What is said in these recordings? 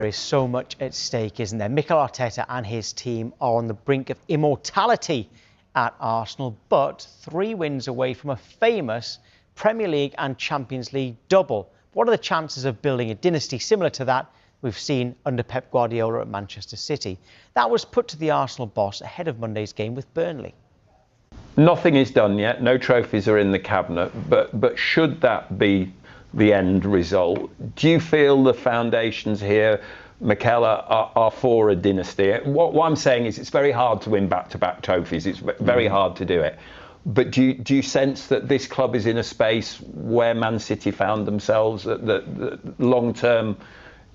There is so much at stake, isn't there? Mikel Arteta and his team are on the brink of immortality at Arsenal, but 3 wins away from a famous Premier League and Champions League double. What are the chances of building a dynasty similar to that we've seen under Pep Guardiola at Manchester City? That was put to the Arsenal boss ahead of Monday's game with Burnley. Nothing is done yet. No trophies are in the cabinet. But should that be the end result, do you feel the foundations here, Mikel, are for a dynasty? What I'm saying is it's very hard to win back-to-back trophies. It's very hard to do it. But do you sense that this club is in a space where Man City found themselves, that long-term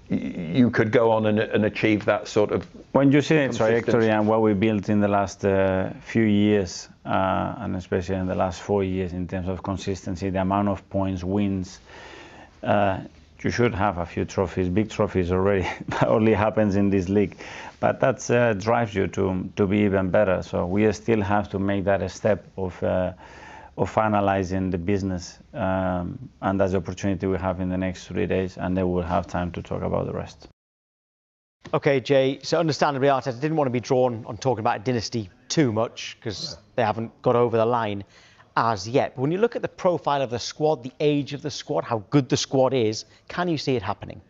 you could go on and achieve that sort of... When you see the trajectory and what we built in the last few years, and especially in the last 4 years in terms of consistency, the amount of points, wins, you should have a few trophies, big trophies already. That only happens in this league. But that drives you to be even better. So we still have to make that a step of finalizing the business, and that's the opportunity we have in the next 3 days, and then we'll have time to talk about the rest. OK, Jay, so understandably Arteta didn't want to be drawn on talking about a dynasty too much because they haven't got over the line as yet. But when you look at the profile of the squad, the age of the squad, how good the squad is, can you see it happening?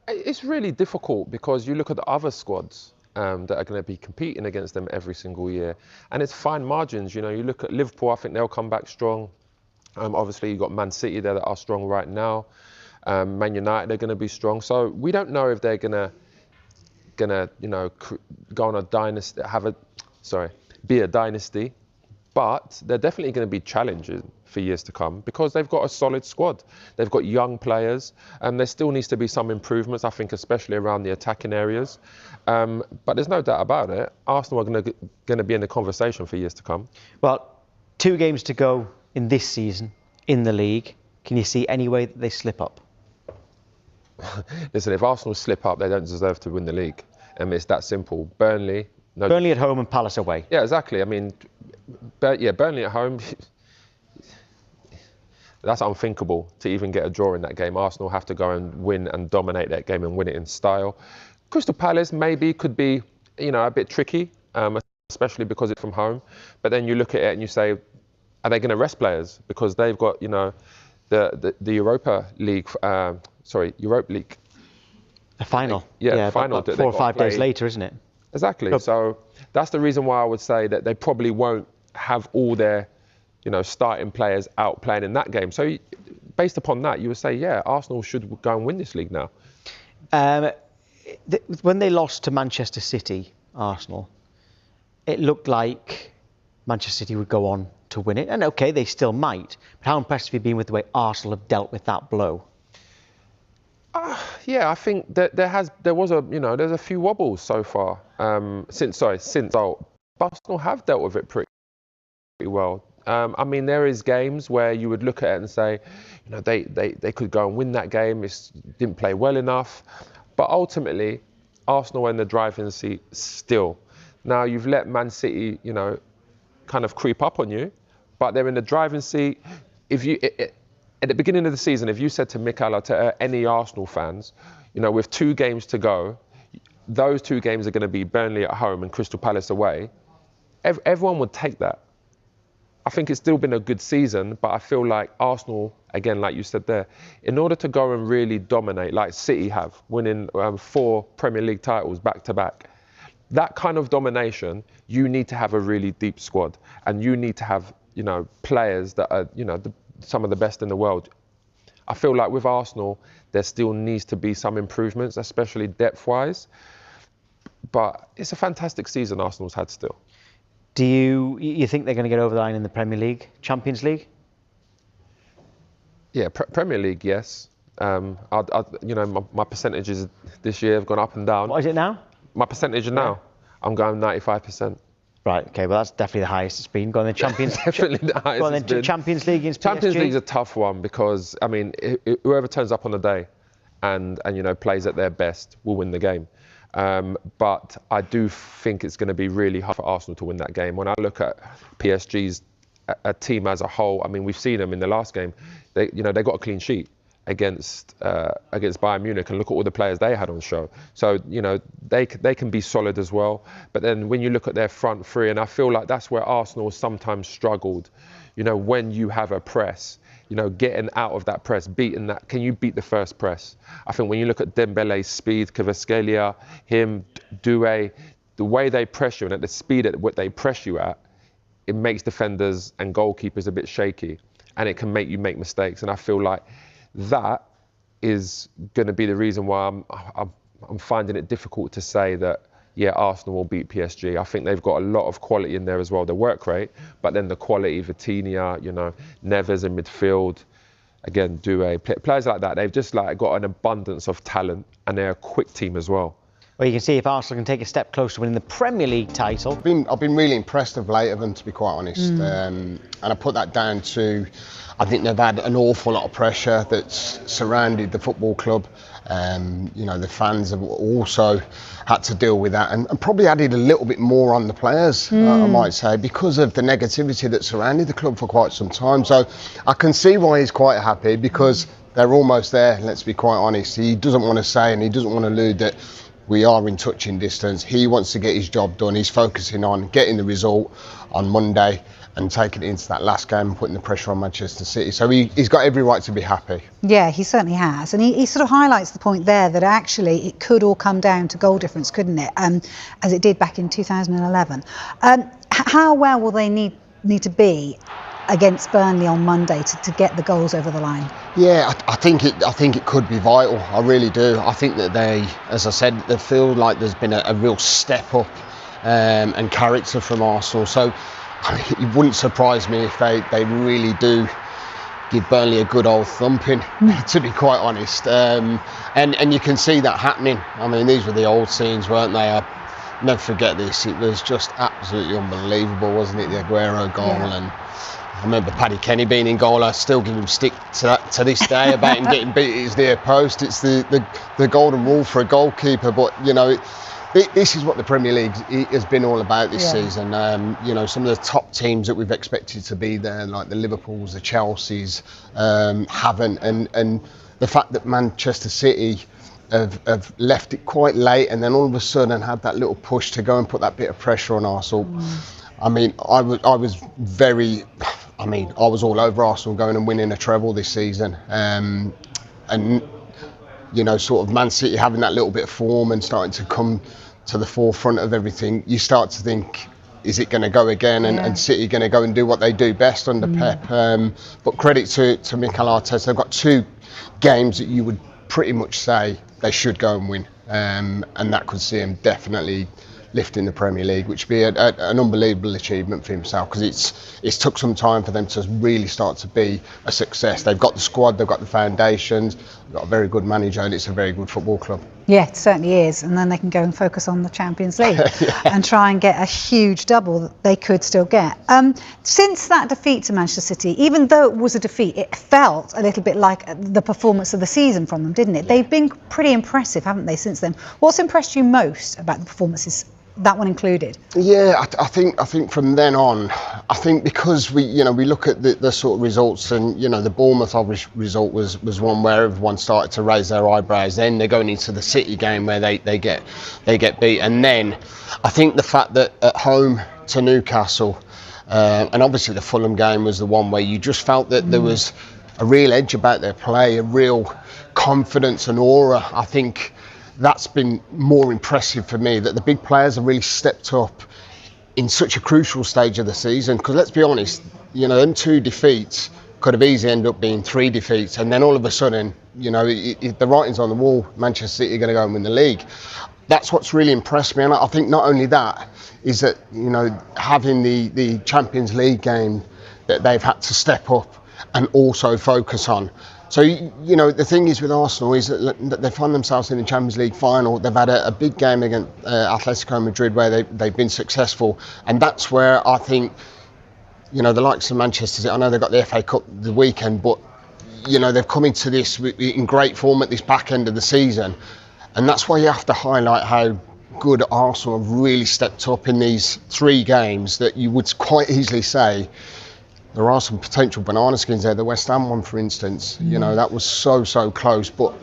It's really difficult because you look at the other squads that are going to be competing against them every single year, and it's fine margins. You know, you look at Liverpool, I think they'll come back strong. Obviously, you've got Man City there that are strong right now. Man United, they're going to be strong. So we don't know if they're gonna you know, go on a dynasty, be a dynasty. But they're definitely going to be challenging for years to come because they've got a solid squad. They've got young players, and there still needs to be some improvements, I think, especially around the attacking areas. But there's no doubt about it. Arsenal are going to be in the conversation for years to come. Well, 2 games to go in this season in the league. Can you see any way that they slip up? Listen, if Arsenal slip up, they don't deserve to win the league. It's that simple. Burnley at home and Palace away. Yeah, exactly. I mean, Burnley at home, that's unthinkable to even get a draw in that game. Arsenal have to go and win and dominate that game and win it in style. Crystal Palace maybe could be, you know, a bit tricky, especially because it's from home. But then you look at it and you say, are they going to rest players? Because they've got, you know, the Europa League, Europa League. The final. The final. 4 or 5 days later, isn't it? Exactly. So that's the reason why I would say that they probably won't have all their, you know, starting players out playing in that game. So based upon that, you would say, yeah, Arsenal should go and win this league now. When they lost to Manchester City, Arsenal, it looked like Manchester City would go on to win it. And OK, they still might. But how impressed have you been with the way Arsenal have dealt with that blow? Yeah, I think that there's a few wobbles so far since Arsenal have dealt with it pretty well. I mean, there is games where you would look at it and say, you know, they could go and win that game. It didn't play well enough, but ultimately, Arsenal are in the driving seat still. Now you've let Man City, you know, kind of creep up on you, but they're in the driving seat. At the beginning of the season, if you said to Mikel Arteta, any Arsenal fans, you know, with 2 games to go, those 2 games are going to be Burnley at home and Crystal Palace away, everyone would take that. I think it's still been a good season, but I feel like Arsenal, again, like you said there, in order to go and really dominate, like City have, winning 4 Premier League titles back-to-back, that kind of domination, you need to have a really deep squad, and you need to have, you know, players that are, you know, some of the best in the world. I feel like with Arsenal, there still needs to be some improvements, especially depth-wise. But it's a fantastic season Arsenal's had still. Do you think they're going to get over the line in the Premier League, Champions League? Yeah, Premier League, yes. You know, my percentages this year have gone up and down. What is it now? My percentage now, I'm going 95%. Right, OK, well, that's definitely the highest it's been. Go on then, Champions League. Definitely the highest Go on then, Champions League against PSG. Champions League's a tough one because, I mean, whoever turns up on the day and you know, plays at their best will win the game. But I do think it's going to be really hard for Arsenal to win that game. When I look at PSG's a team as a whole, I mean, we've seen them in the last game. They got a clean sheet. against Bayern Munich, and look at all the players they had on show. So, you know, they can be solid as well. But then when you look at their front three, and I feel like that's where Arsenal sometimes struggled, you know, when you have a press, you know, getting out of that press, beating that, can you beat the first press? I think when you look at Dembele's speed, Kvaratskhelia, him, Doué, the way they press you and at the speed at what they press you at, it makes defenders and goalkeepers a bit shaky, and it can make you make mistakes. And I feel like that is going to be the reason why I'm finding it difficult to say that, yeah, Arsenal will beat PSG. I think they've got a lot of quality in there as well. The work rate, but then the quality, Vitinha, you know, Neves in midfield, again, Doué, players like that. They've just like got an abundance of talent, and they're a quick team as well. Well, you can see if Arsenal can take a step closer to winning the Premier League title. I've been really impressed of late of them, to be quite honest. And I put that down to, I think they've had an awful lot of pressure that's surrounded the football club. You know, the fans have also had to deal with that, and probably added a little bit more on the players, I might say, because of the negativity that surrounded the club for quite some time. So I can see why he's quite happy, because they're almost there, let's be quite honest. He doesn't want to say, and he doesn't want to allude that we are in touching distance. He wants to get his job done. He's focusing on getting the result on Monday and taking it into that last game and putting the pressure on Manchester City. So he's got every right to be happy. Yeah, he certainly has. And he sort of highlights the point there that actually it could all come down to goal difference, couldn't it? As it did back in 2011. How well will they need to be against Burnley on Monday to get the goals over the line? Yeah, I think it could be vital. I really do. I think that they, as I said, they feel like there's been a real step up and character from Arsenal. So it wouldn't surprise me if they really do give Burnley a good old thumping, to be quite honest. And you can see that happening. I mean, these were the old scenes, weren't they? I'll never forget this. It was just absolutely unbelievable, wasn't it? The Aguero goal. Yeah. And I remember Paddy Kenny being in goal. I still give him stick to that to this day about him getting beat at his near post. It's the golden rule for a goalkeeper. But, you know, this is what the Premier League has been all about this season. You know, some of the top teams that we've expected to be there, like the Liverpools, the Chelseas, haven't. And the fact that Manchester City have left it quite late and then all of a sudden had that little push to go and put that bit of pressure on Arsenal. I mean, I was all over Arsenal going and winning a treble this season. And, you know, sort of Man City having that little bit of form and starting to come to the forefront of everything, you start to think, is it going to go again? And City going to go and do what they do best under Pep? But credit to Mikel Arteta. They've got two games that you would pretty much say they should go and win. And that could see him definitely lifting the Premier League, which would be an unbelievable achievement for himself, because it's took some time for them to really start to be a success. They've got the squad, they've got the foundations, they've got a very good manager, and it's a very good football club. Yeah, it certainly is. And then they can go and focus on the Champions League and try and get a huge double that they could still get. Since that defeat to Manchester City, even though it was a defeat, it felt a little bit like the performance of the season from them, didn't it? They've been pretty impressive, haven't they, since then? What's impressed you most about the performances, that one included? Yeah, I think from then on, I think because we look at the sort of results, and you know, the Bournemouth result was one where everyone started to raise their eyebrows. Then they're going into the City game where they get beat, and then I think the fact that at home to Newcastle, and obviously the Fulham game was the one where you just felt that there was a real edge about their play, a real confidence and aura. I think that's been more impressive for me, that the big players have really stepped up in such a crucial stage of the season. Because let's be honest, you know, them 2 defeats could have easily ended up being 3 defeats, and then all of a sudden, you know, the writing's on the wall. Manchester City are going to go and win the league. That's what's really impressed me, and I think not only that is that, you know, having the Champions League game that they've had to step up and also focus on. So, you know, the thing is with Arsenal is that they find themselves in the Champions League final. They've had a big game against Atletico Madrid where they've been successful. And that's where I think, you know, the likes of Manchester City, I know they've got the FA Cup the weekend, but, you know, they've come into this in great form at this back end of the season. And that's why you have to highlight how good Arsenal have really stepped up in these 3 games that you would quite easily say there are some potential banana skins there. The West Ham one, for instance, you know, that was so close, but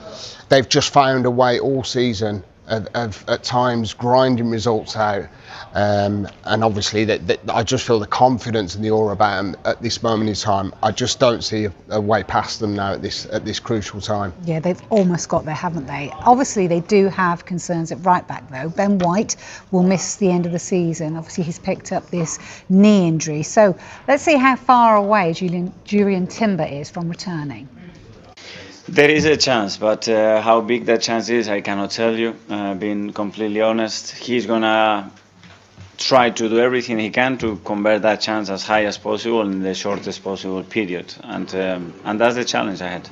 they've just found a way all season of at times grinding results out. And obviously that I just feel the confidence and the aura about them at this moment in time. I just don't see a way past them now at this crucial time. Yeah, they've almost got there, haven't they? Obviously, they do have concerns at right back, though. Ben White will miss the end of the season. Obviously, he's picked up this knee injury. So let's see how far away Julian Timber is from returning. There is a chance, but how big that chance is, I cannot tell you. Being completely honest, he's gonna try to do everything he can to convert that chance as high as possible in the shortest possible period, and that's the challenge ahead.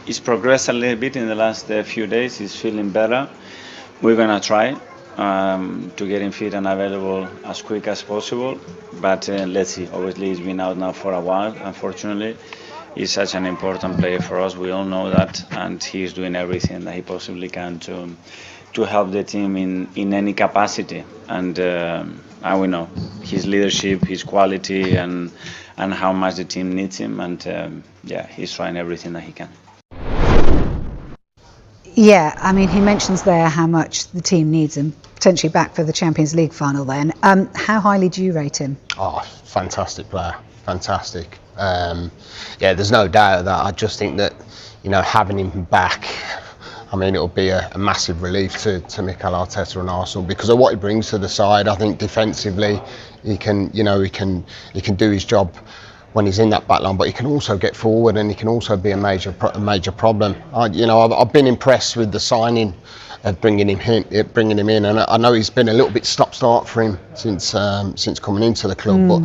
He's progressed a little bit in the last few days. He's feeling better. We're gonna try to get him fit and available as quick as possible, but let's see. Obviously, he's been out now for a while, unfortunately. He's such an important player for us. We all know that, and he's doing everything that he possibly can to help the team in any capacity. And we know his leadership, his quality, and how much the team needs him. And he's trying everything that he can. Yeah, I mean, he mentions there how much the team needs him, potentially back for the Champions League final then. How highly do you rate him? Oh, fantastic player, fantastic. There's no doubt of that. I just think that, you know, having him back, I mean, it'll be a massive relief to Mikel Arteta and Arsenal because of what he brings to the side. I think defensively, he can do his job when he's in that back line, but he can also get forward and he can also be a major problem. I've been impressed with the signing of bringing him in, and I know he's been a little bit stop-start for him since coming into the club, but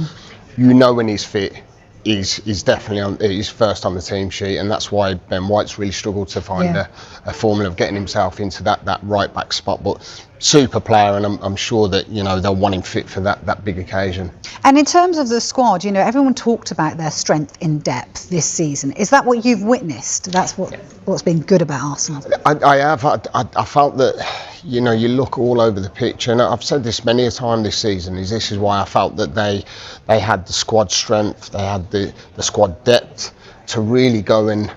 you know when he's fit, he's definitely he's first on the team sheet, and that's why Ben White's really struggled to find a formula of getting himself into that right back spot. But super player, and I'm sure that, you know, they'll want him fit for that big occasion. And in terms of the squad, you know, everyone talked about their strength in depth this season. Is that what you've witnessed? That's what's been good about Arsenal? I have. I felt that, you know, you look all over the pitch, and I've said this many a time this season, this is why I felt that they had the squad strength, they had the squad depth to really go and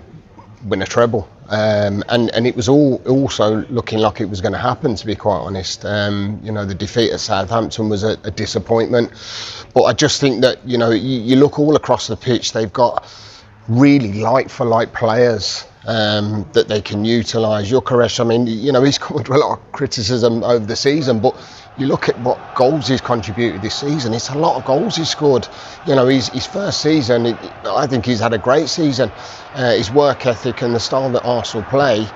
win a treble. And it was also looking like it was going to happen, to be quite honest. You know, the defeat at Southampton was a disappointment, but I just think that, you know, you look all across the pitch, they've got really like-for-like players that they can utilise. Gyökeres, I mean, you know, he's come under a lot of criticism over the season, but you look at what goals he's contributed this season, it's a lot of goals he's scored. You know, his first season, I think he's had a great season. His work ethic and the style that Arsenal play,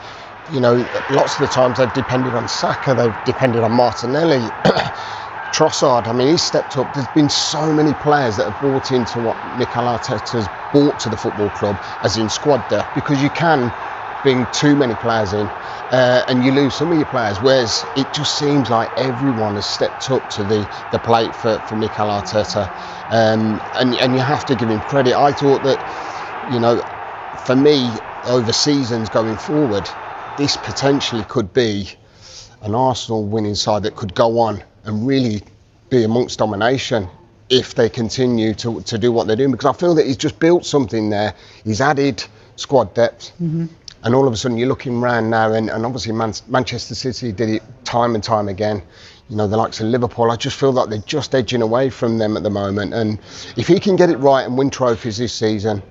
you know, lots of the times they've depended on Saka, they've depended on Martinelli. Trossard, I mean, he's stepped up. There's been so many players that have bought into what Mikel Arteta's brought to the football club, as in squad depth, because you can bring too many players in and you lose some of your players, whereas it just seems like everyone has stepped up to the plate for Mikel Arteta, and you have to give him credit. I thought that, you know, for me, over seasons going forward, this potentially could be an Arsenal winning side that could go on and really be amongst domination if they continue to do what they're doing, because I feel that he's just built something there. He's added squad depth, and all of a sudden you're looking around now, and obviously Manchester City did it time and time again. You know, the likes of Liverpool, I just feel like they're just edging away from them at the moment, and if he can get it right and win trophies this season,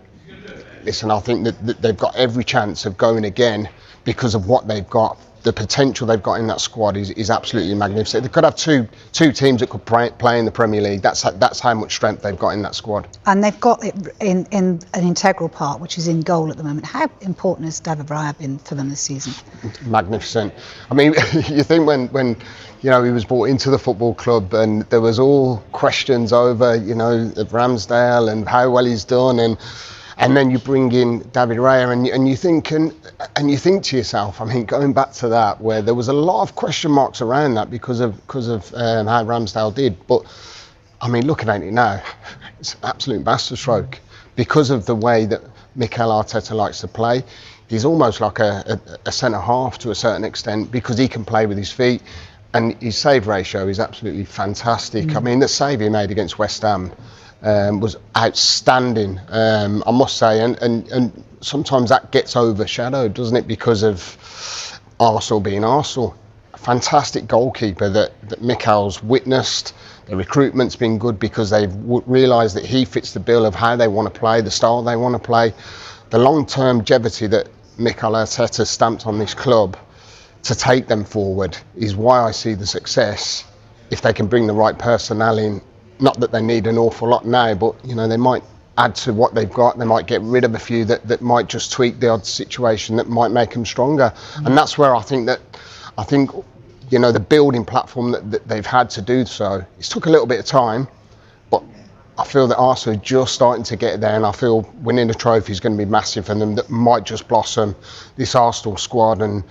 listen, I think that they've got every chance of going again because of what they've got. The potential they've got in that squad is absolutely magnificent. They could have two teams that could play in the Premier League. That's how much strength they've got in that squad. And they've got it in an integral part, which is in goal at the moment. How important has David Raya been for them this season? Magnificent. I mean, you think when you know, he was brought into the football club and there was all questions over, you know, of Ramsdale and how well he's done, and then you bring in David Raya and you think to yourself, I mean, going back to that, where there was a lot of question marks around that because of how Ramsdale did, but I mean, looking at it now, it's an absolute masterstroke because of the way that Mikel Arteta likes to play. He's almost like a centre half to a certain extent because he can play with his feet, and his save ratio is absolutely fantastic. I mean, the save he made against West Ham, was outstanding, I must say, and sometimes that gets overshadowed, doesn't it, because of Arsenal being Arsenal. A fantastic goalkeeper that Mikel's witnessed. The recruitment's been good because they've realised that he fits the bill of how they want to play, the style they want to play. The long-term longevity that Mikel Arteta stamped on this club to take them forward is why I see the success if they can bring the right personnel in. Not that they need an awful lot now, but you know, they might add to what they've got. They might get rid of a few that might just tweak the odd situation that might make them stronger. And that's where I think you know, the building platform that they've had to do so, it's took a little bit of time, but I feel that Arsenal are just starting to get there, and I feel winning the trophy is going to be massive for them. That might just blossom this Arsenal squad and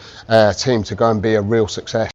team to go and be a real success.